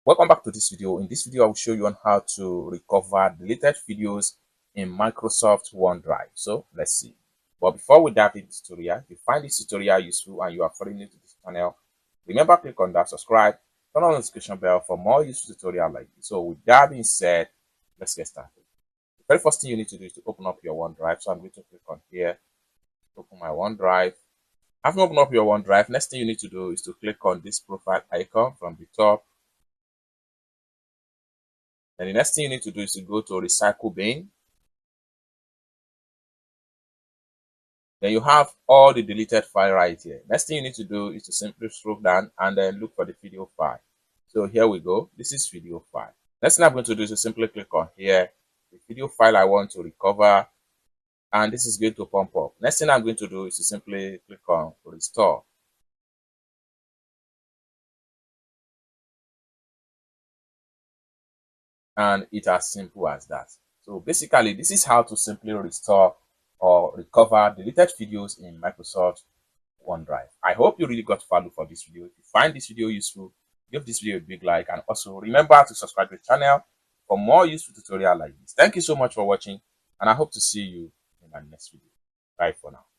Welcome back to this video. In this video, I will show you on how to recover deleted videos in Microsoft OneDrive. So let's see. But before we dive into the tutorial, if you find this tutorial useful and you are fairly new to this channel, remember click on that subscribe, turn on the notification bell for more useful tutorial like this. So with that being said, let's get started. The very first thing you need to do is to open up your OneDrive. So I'm going to click on here, open my OneDrive. After opening up your OneDrive, next thing you need to do is to click on this profile icon from the top. And the next thing you need to do is to go to Recycle bin. Then you have all the deleted file right here. Next thing you need to do is to simply scroll down and then look for the video file. So here we go. This is video file. Next thing I'm going to do is to simply click on here, the video file I want to recover, and this is going to pump up. Next thing I'm going to do is to simply click on restore. And it's as simple as that. So basically, this is how to simply restore or recover deleted videos in Microsoft OneDrive. I hope you really got value for this video. If you find this video useful, give this video a big like, and also remember to subscribe to the channel for more useful tutorials like this. Thank you so much for watching, and I hope to see you in my next video. Bye for now.